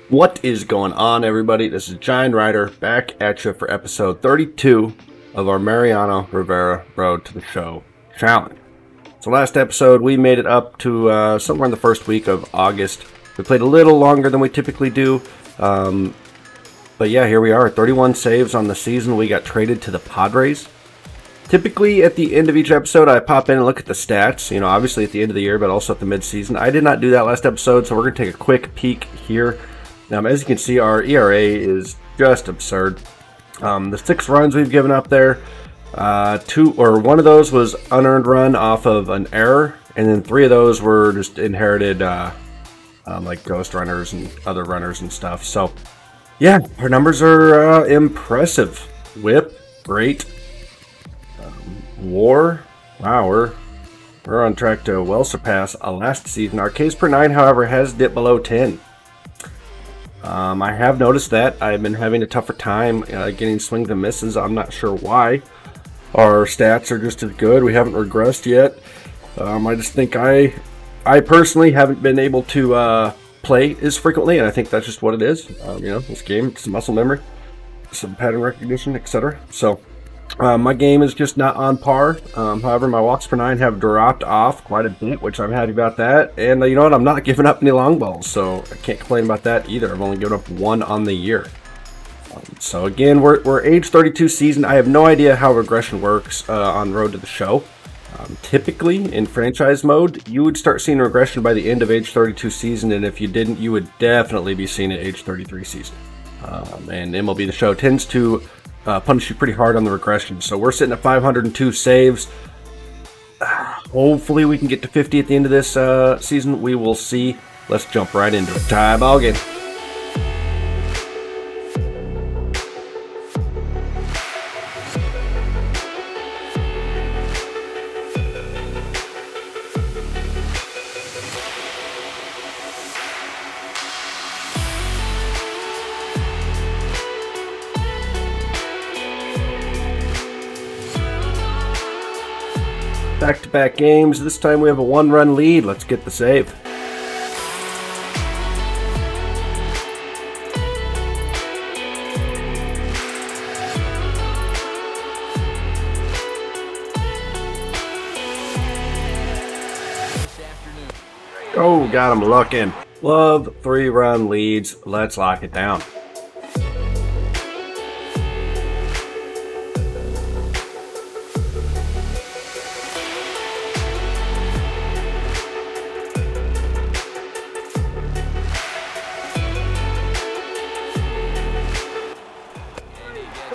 What is going on, everybody? This is Giant Rider back at you for episode 32 of our Mariano Rivera Road to the Show challenge. So last episode we made it up to somewhere in the first week of August. We played a little longer than we typically do, but yeah, here we are, 31 saves on the season. We got traded to the Padres. Typically at the end of each episode I pop in and look at the stats, you know, obviously at the end of the year, but also at the mid-season. I did not do that last episode, so we're going to take a quick peek here. As you can see, our ERA is just absurd. The 6 runs we've given up there, one of those was unearned run off of an error, and then 3 of those were just inherited, like ghost runners and other runners and stuff. So, yeah, our numbers are impressive. Whip, great. WAR, wow, we're on track to well surpass last season. Our Ks per 9, however, has dipped below 10. I have noticed that. I've been having a tougher time getting swings and misses. I'm not sure why. Our stats are just as good. We haven't regressed yet. I just think I personally haven't been able to play as frequently, and I think that's just what it is. You know, this game, it's muscle memory, some pattern recognition, etc. So my game is just not on par. However, my walks per 9 have dropped off quite a bit, which I'm happy about that. And you know what? I'm not giving up any long balls, so I can't complain about that either. I've only given up 1 on the year. So again, we're age 32 season. I have no idea how regression works on Road to the Show. Typically, in franchise mode, you would start seeing regression by the end of age 32 season, and if you didn't, you would definitely be seeing it age 33 season. And MLB The Show tends to punish you pretty hard on the regression. So we're sitting at 502 saves. Hopefully we can get to 50 at the end of this season. We will see. Let's jump right into it. Tie ball game. Back-to-back games. This time we have a 1-run lead. Let's get the save. Oh, got him looking. Love 3-run leads. Let's lock it down.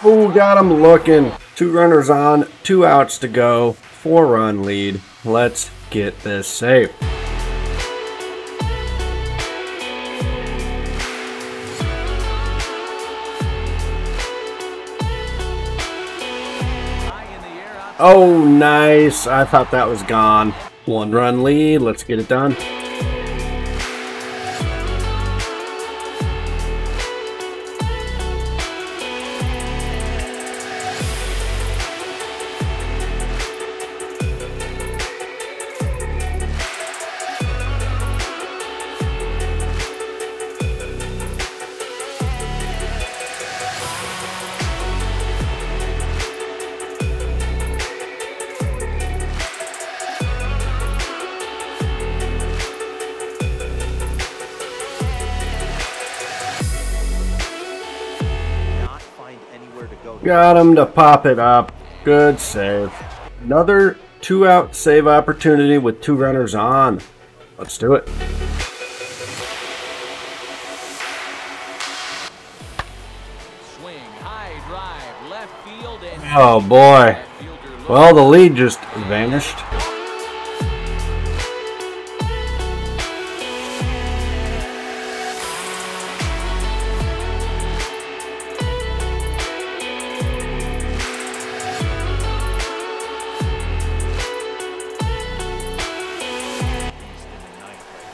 Oh, got him looking. 2 runners on, 2 outs to go, 4-run lead. Let's get this save. Oh, nice. I thought that was gone. 1-run lead. Let's get it done. Got him to pop it up. Good save. Another 2-out save opportunity with 2 runners on. Let's do it. Swing, high drive, left field, and oh boy. Well, the lead just vanished.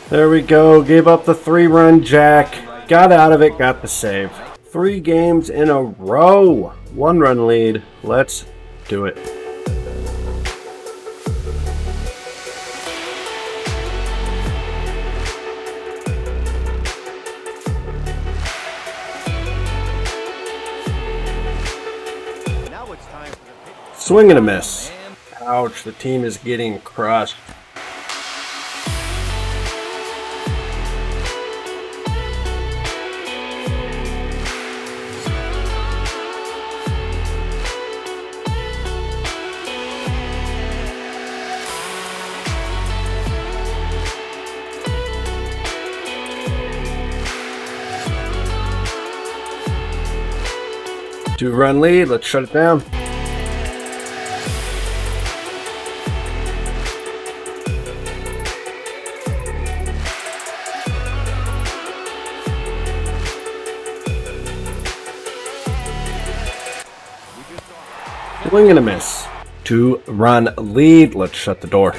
There we go. Gave up the 3-run jack. Got out of it. Got the save. 3 games in a row. 1-run lead. Let's do it. Swing and a miss. Ouch, the team is getting crushed. Two-run lead, let's shut it down. Swing and a miss. Two-run lead, let's shut the door.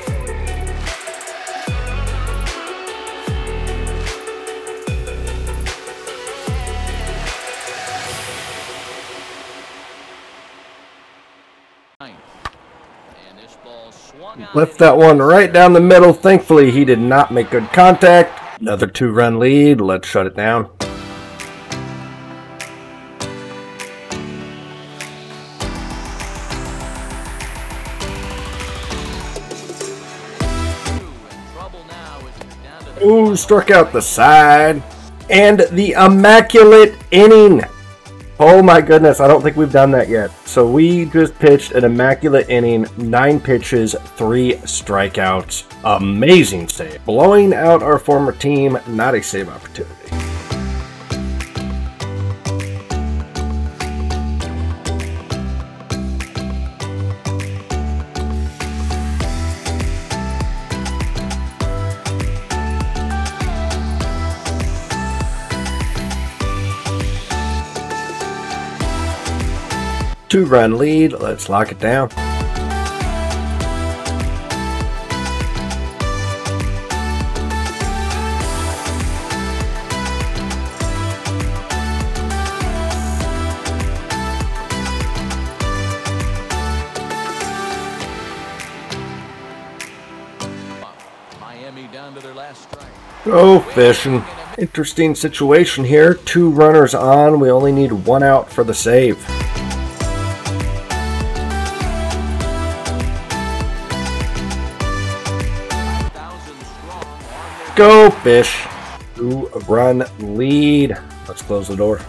Left that one right down the middle. Thankfully, he did not make good contact. Another two-run lead. Let's shut it down. Ooh, struck out the side. And the immaculate inning. Oh my goodness, I don't think we've done that yet. So we just pitched an immaculate inning, 9 pitches, 3 strikeouts. Amazing save. Blowing out our former team, not a save opportunity. Two-run lead, let's lock it down. Miami down to their last strike. Go fishing. Interesting situation here. 2 runners on. We only need 1 out for the save. Go fish. 2-run lead. Let's close the door.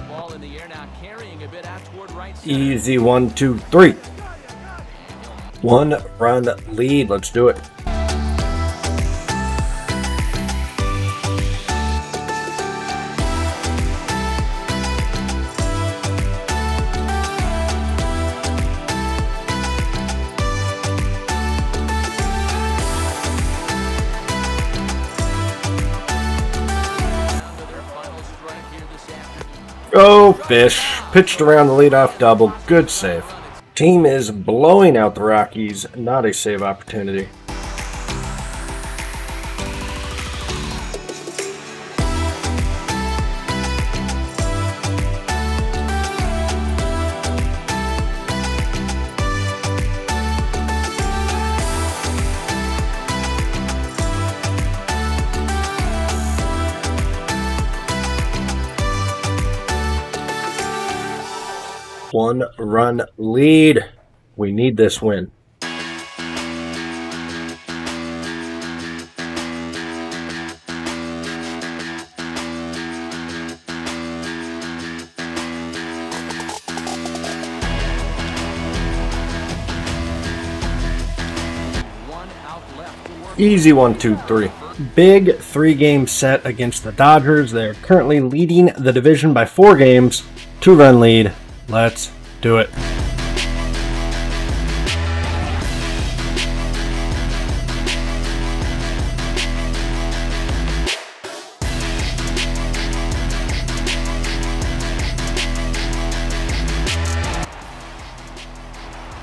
Ball in the air now, carrying a bit out toward right center. Easy 1, 2, 3. 1-run lead. Let's do it. Go fish. Pitched around the leadoff double. Good save. Team is blowing out the Rockies. Not a save opportunity. One-run lead. We need this win. Easy 1, 2, 3. Big 3-game set against the Dodgers. They're currently leading the division by 4 games. 2-run lead. Let's do it.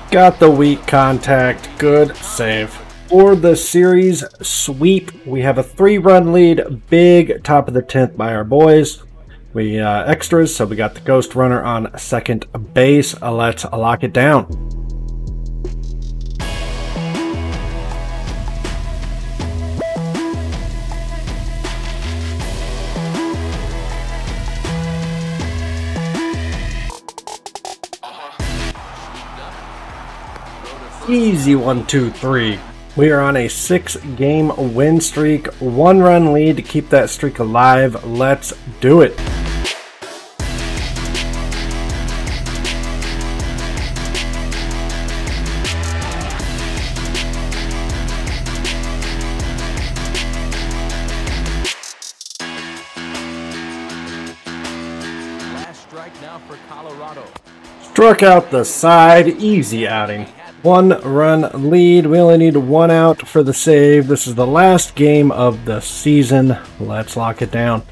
Got the weak contact. Good save. For the series sweep, we have a 3-run lead. Big top of the 10th by our boys. We extras, so we got the ghost runner on second base. Let's lock it down. Easy 1, 2, 3. We are on a 6-game win streak, 1-run lead to keep that streak alive. Let's do it. Last strike now for Colorado. Struck out the side, easy outing. 1-run lead. We only need 1 out for the save. This is the last game of the season. Let's lock it down. He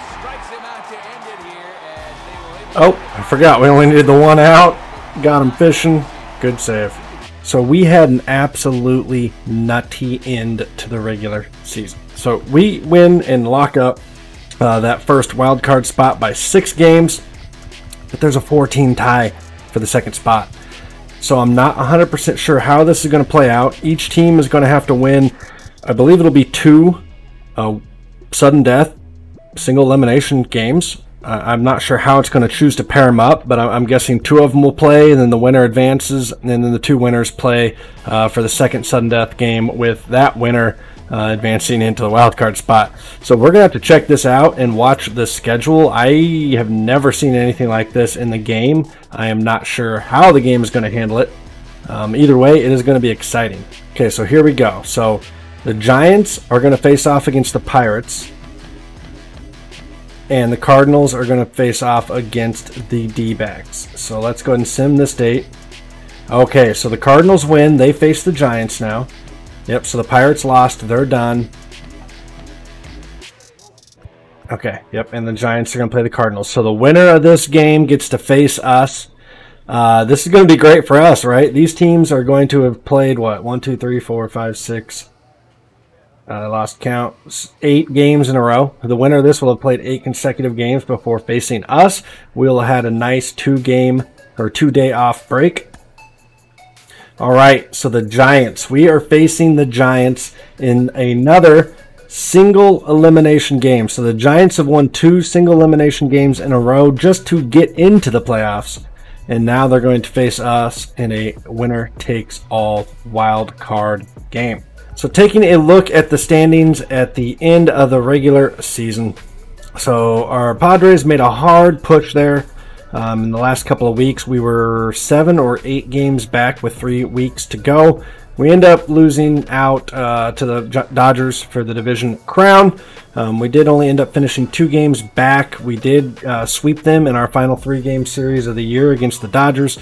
strikes him out to end it here, and they were able Oh, I forgot. We only needed the 1 out. Got him fishing. Good save. So we had an absolutely nutty end to the regular season. So we win and lock up that first wild card spot by 6 games, but there's a 4-team tie for the second spot. So I'm not 100% sure how this is going to play out. Each team is going to have to win, I believe it'll be 2 sudden death, single elimination games. I'm not sure how it's going to choose to pair them up, but I'm guessing 2 of them will play, and then the winner advances, and then the 2 winners play for the second sudden death game, with that winner advancing into the wild card spot. So we're gonna have to check this out and watch the schedule. I have never seen anything like this in the game. I am not sure how the game is going to handle it. Either way, it is going to be exciting. Okay, so here we go. So the Giants are going to face off against the Pirates, and the Cardinals are going to face off against the D-backs. So let's go ahead and sim this date. Okay, so the Cardinals win. They face the Giants now. Yep, so the Pirates lost. They're done. Okay, yep, and the Giants are going to play the Cardinals. So the winner of this game gets to face us. This is going to be great for us, right? These teams are going to have played, what, 1, 2, 3, 4, 5, 6. I lost count. 8 games in a row. The winner of this will have played 8 consecutive games before facing us. We'll have had a nice 2-day off break. All right, so the Giants. We are facing the Giants in another single elimination game. So the Giants have won 2 single elimination games in a row just to get into the playoffs. And now they're going to face us in a winner-takes-all wild card game. So taking a look at the standings at the end of the regular season. So our Padres made a hard push there. In the last couple of weeks, we were 7 or 8 games back with 3 weeks to go. We end up losing out to the Dodgers for the division crown. We did only end up finishing 2 games back. We did sweep them in our final 3-game series of the year against the Dodgers.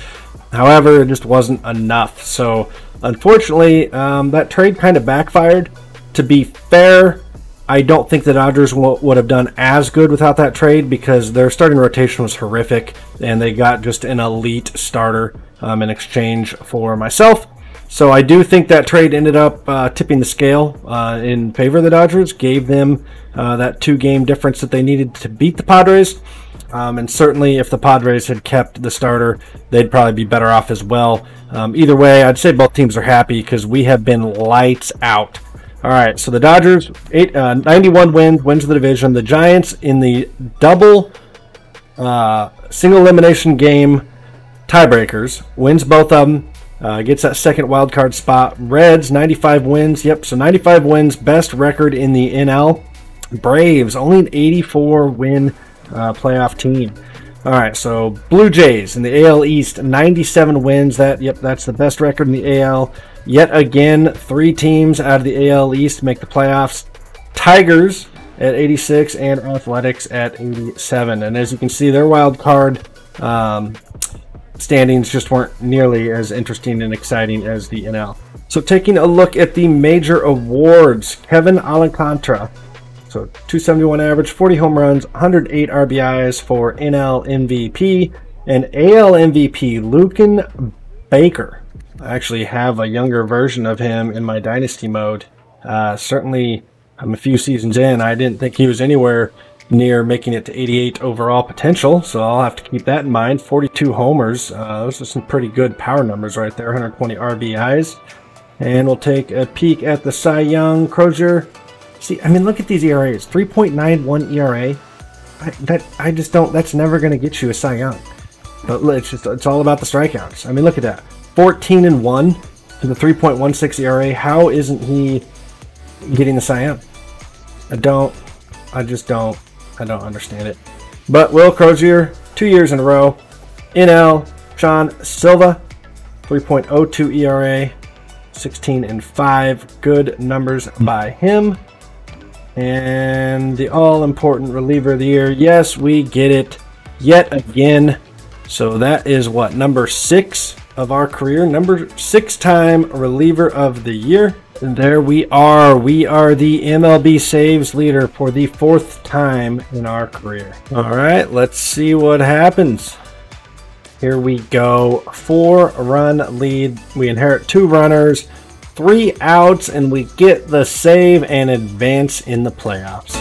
However, it just wasn't enough. So unfortunately, that trade kind of backfired. To be fair, I don't think the Dodgers would have done as good without that trade, because their starting rotation was horrific, and they got just an elite starter in exchange for myself. So I do think that trade ended up tipping the scale in favor of the Dodgers, gave them that 2-game difference that they needed to beat the Padres. And certainly if the Padres had kept the starter, they'd probably be better off as well. Either way, I'd say both teams are happy because we have been lights out. All right, so the Dodgers, 91 wins the division. The Giants in the double single elimination game tiebreakers, wins both of them, gets that second wild card spot. Reds, 95 wins. Yep, so 95 wins, best record in the NL. Braves, only an 84 win playoff team. All right, so Blue Jays in the AL East, 97 wins. That's the best record in the AL. Yet again, 3 teams out of the AL East make the playoffs. Tigers at 86 and Athletics at 87. And as you can see, their wild card standings just weren't nearly as interesting and exciting as the NL. So taking a look at the major awards, Kevin Alcantara. So 271 average, 40 home runs, 108 RBIs for NL MVP. And AL MVP, Lucan Baker. I actually have a younger version of him in my Dynasty mode. Certainly, I'm a few seasons in. I didn't think he was anywhere near making it to 88 overall potential, so I'll have to keep that in mind. 42 homers. Those are some pretty good power numbers right there. 120 RBIs. And we'll take a peek at the Cy Young. Crozier. See, I mean, look at these ERAs. 3.91 ERA. I just don't. That's never going to get you a Cy Young. But it's all about the strikeouts. I mean, look at that. 14-1 to the 3.16 ERA. How isn't he getting the Cy Young? I don't understand it. But Will Crozier, 2 years in a row. NL, Sean Silva, 3.02 ERA, 16-5. Good numbers by him. And the all-important reliever of the year. Yes, we get it yet again. So that is what, number 6 of our career, number 6-time reliever of the year. And there we are. We are the MLB saves leader for the 4th time in our career. All right, let's see what happens. Here we go. 4-run lead. We inherit 2 runners, 3 outs, and we get the save and advance in the playoffs.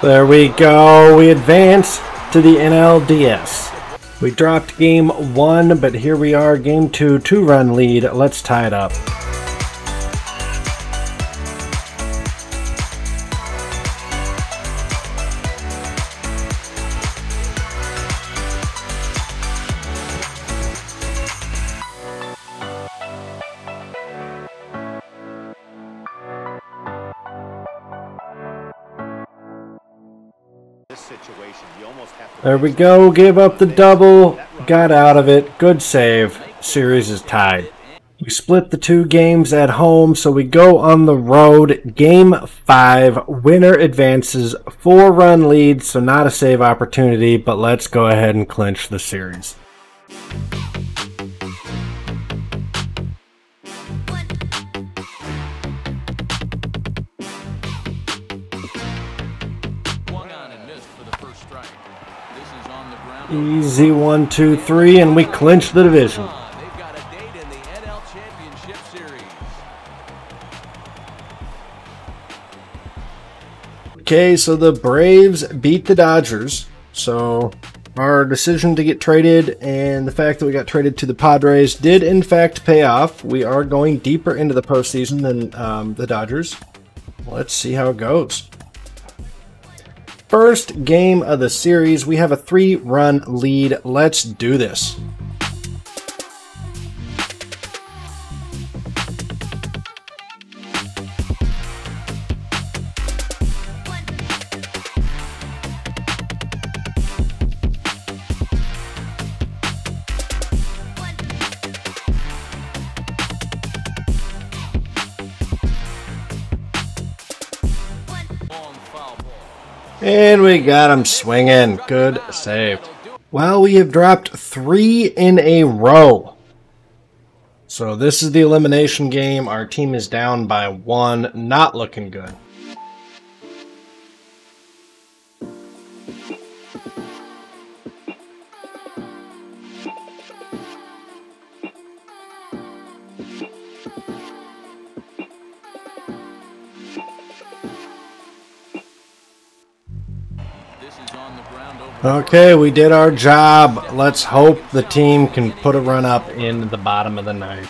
There we go. We advance to the NLDS. We dropped game 1, but here we are, game 2, 2-run lead. Let's tie it up. There we go, gave up the double, got out of it, good save, series is tied. We split the 2 games at home, so we go on the road, game 5, winner advances, 4-run lead, so not a save opportunity, but let's go ahead and clinch the series. Easy 1, 2, 3, and we clinch the division. They've got a date in the NL Championship Series. Okay, so the Braves beat the Dodgers. So our decision to get traded and the fact that we got traded to the Padres did in fact pay off. We are going deeper into the postseason than the Dodgers. Let's see how it goes. First game of the series, we have a 3-run lead. Let's do this. And we got him swinging. Good save. Well, we have dropped 3 in a row. So this is the elimination game. Our team is down by 1. Not looking good. Okay, we did our job. Let's hope the team can put a run up in the bottom of the 9th.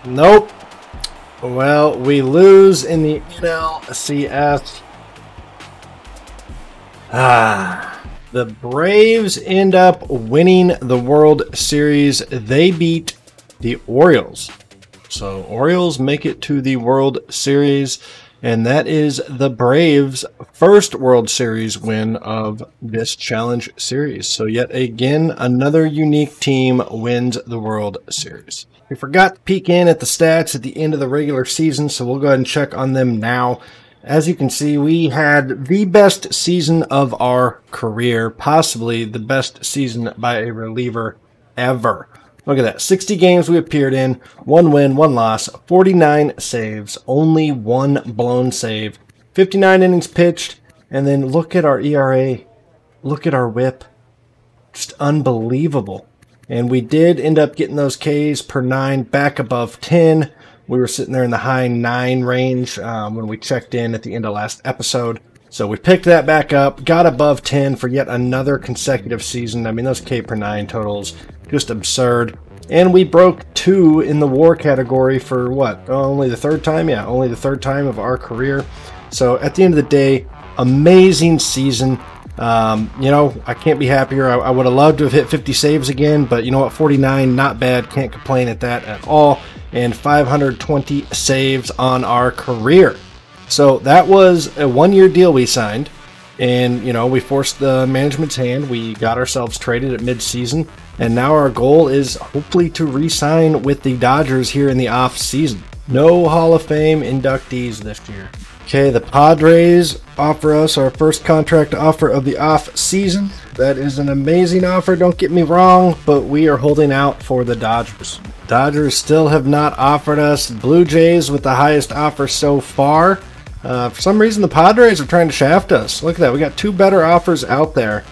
Nope. Well, we lose in the NLCS. The Braves end up winning the World Series. They beat the Orioles. So Orioles make it to the World Series. And that is the Braves' first World Series win of this Challenge Series. So yet again, another unique team wins the World Series. We forgot to peek in at the stats at the end of the regular season, so we'll go ahead and check on them now. As you can see, we had the best season of our career, possibly the best season by a reliever ever. Look at that. 60 games we appeared in, 1 win, 1 loss, 49 saves, only 1 blown save, 59 innings pitched, and then look at our ERA, look at our whip. Just unbelievable. And we did end up getting those Ks per 9 back above 10. We were sitting there in the high 9 range when we checked in at the end of last episode. So we picked that back up, got above 10 for yet another consecutive season. I mean, those K per 9 totals, just absurd. And we broke 2 in the WAR category for what? Only the 3rd time? Yeah, only the 3rd time of our career. So at the end of the day, amazing season. You know, I can't be happier. I would have loved to have hit 50 saves again, but you know what? 49, not bad. Can't complain at that at all. And 520 saves on our career. So that was a 1-year deal we signed. And, you know, we forced the management's hand. We got ourselves traded at mid-season. And now our goal is hopefully to re-sign with the Dodgers here in the off-season. No Hall of Fame inductees this year. Okay, the Padres offer us our first contract offer of the off-season. That is an amazing offer, don't get me wrong, but we are holding out for the Dodgers. Dodgers still have not offered us. Blue Jays with the highest offer so far. For some reason, the Padres are trying to shaft us. Look at that. We got 2 better offers out there.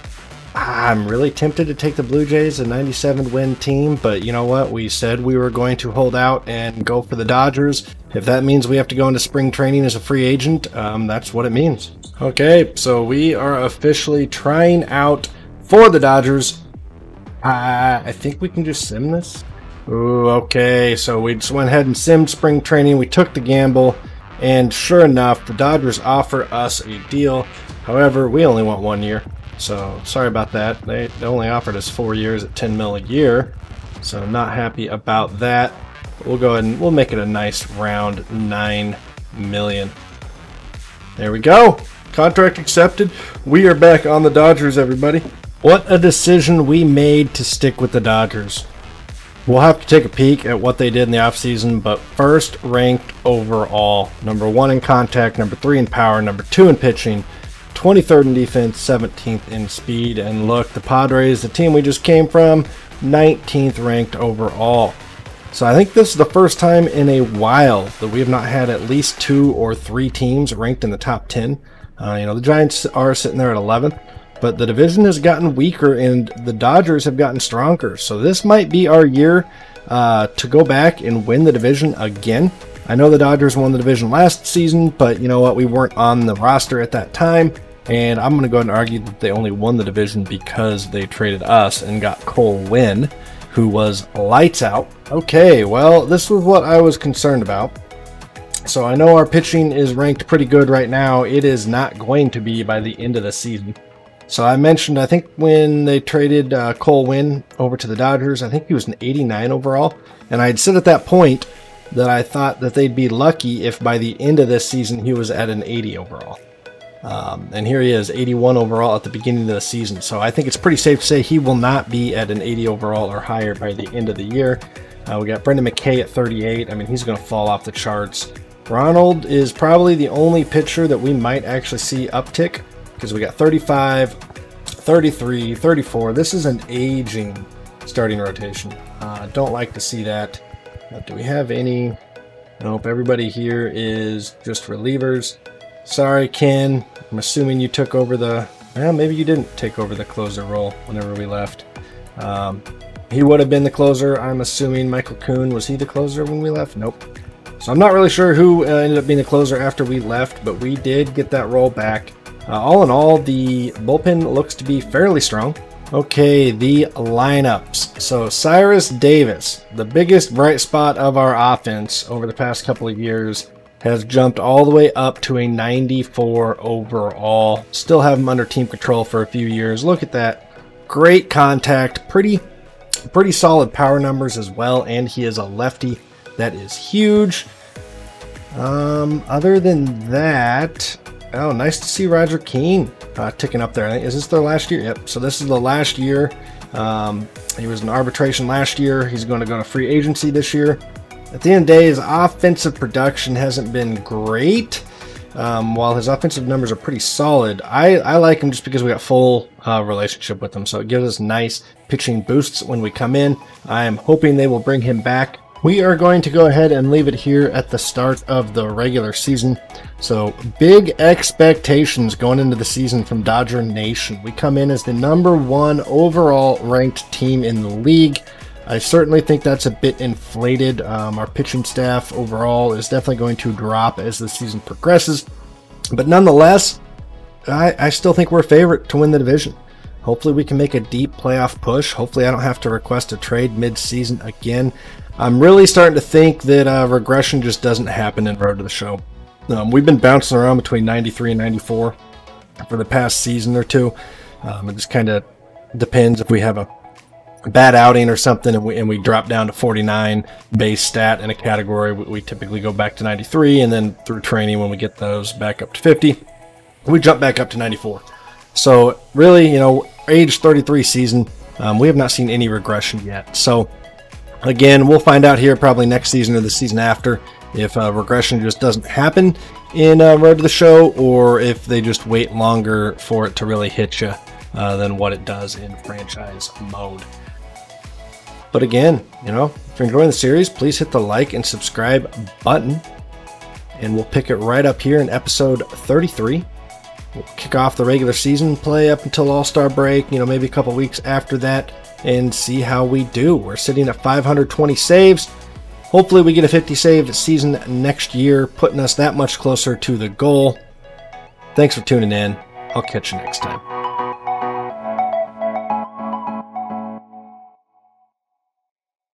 I'm really tempted to take the Blue Jays, a 97-win team, but you know what? We said we were going to hold out and go for the Dodgers. If that means we have to go into spring training as a free agent, that's what it means. Okay, so we are officially trying out for the Dodgers. I think we can just sim this. Ooh, okay, so we just went ahead and simmed spring training. We took the gamble. And sure enough, the Dodgers offer us a deal. However, we only want 1 year. So sorry about that. They only offered us 4 years at 10 mil a year. So not happy about that. We'll go ahead and we'll make it a nice round 9 million. There we go. Contract accepted. We are back on the Dodgers, everybody. What a decision we made to stick with the Dodgers. We'll have to take a peek at what they did in the offseason, but first ranked overall. Number 1 in contact, number 3 in power, number 2 in pitching, 23rd in defense, 17th in speed. And look, the Padres, the team we just came from, 19th ranked overall. So I think this is the first time in a while that we have not had at least 2 or 3 teams ranked in the top 10. You know, the Giants are sitting there at 11th. But the division has gotten weaker and the Dodgers have gotten stronger. So this might be our year to go back and win the division again. I know the Dodgers won the division last season, but you know what? We weren't on the roster at that time. And I'm going to go ahead and argue that they only won the division because they traded us and got Cole Winn, who was lights out. Okay, well, this was what I was concerned about. So I know our pitching is ranked pretty good right now. It is not going to be by the end of the season. So I mentioned, I think when they traded Cole Winn over to the Dodgers, I think he was an 89 overall. And I had said at that point that I thought that they'd be lucky if by the end of this season he was at an 80 overall. And here he is, 81 overall at the beginning of the season. So I think it's pretty safe to say he will not be at an 80 overall or higher by the end of the year. We got Brendan McKay at 38. I mean, he's going to fall off the charts. Ronald is probably the only pitcher that we might actually see uptick, because we got 35, 33, 34. This is an aging starting rotation. Don't like to see that. Do we have any? Nope, everybody here is just relievers. Sorry, Ken. I'm assuming you took over the... Well, maybe you didn't take over the closer role whenever we left. He would have been the closer. I'm assuming Michael Kuhn. Was he the closer when we left? Nope. So I'm not really sure who ended up being the closer after we left, but we did get that role back. All in all, the bullpen looks to be fairly strong. Okay, the lineups. So Cyrus Davis, the biggest bright spot of our offense over the past couple of years, has jumped all the way up to a 94 overall. Still have him under team control for a few years. Look at that. Great contact. Pretty solid power numbers as well, and he is a lefty. That is huge. Other than that... Oh, nice to see Roger Keane ticking up there. Is this their last year? Yep. So this is the last year. He was in arbitration last year. He's going to go to free agency this year. At the end of the day, his offensive production hasn't been great. While his offensive numbers are pretty solid, I like him just because we got full relationship with him. So it gives us nice pitching boosts when we come in. I am hoping they will bring him back We are going to go ahead and leave it here at the start of the regular season. So big expectations going into the season from Dodger Nation. We come in as the #1 overall ranked team in the league. I certainly think that's a bit inflated. Our pitching staff overall is definitely going to drop as the season progresses. But nonetheless, I still think we're a favorite to win the division. Hopefully we can make a deep playoff push. Hopefully I don't have to request a trade mid-season again. I'm really starting to think that regression just doesn't happen in Road to the Show. We've been bouncing around between 93 and 94 for the past season or two. It just kind of depends if we have a bad outing or something and we drop down to 49 base stat in a category. We typically go back to 93, and then through training, when we get those back up to 50, we jump back up to 94. So really, you know, age 33 season, we have not seen any regression yet. So again, we'll find out here probably next season or the season after if regression just doesn't happen in Road to the Show, or if they just wait longer for it to really hit you than what it does in franchise mode. But again, you know, if you're enjoying the series, please hit the like and subscribe button, and we'll pick it right up here in episode 33. We'll kick off the regular season play up until All-Star break, you know, maybe a couple weeks after that, and see how we do. We're sitting at 520 saves. Hopefully we get a 50 save season next year, putting us that much closer to the goal. Thanks for tuning in. I'll catch you next time.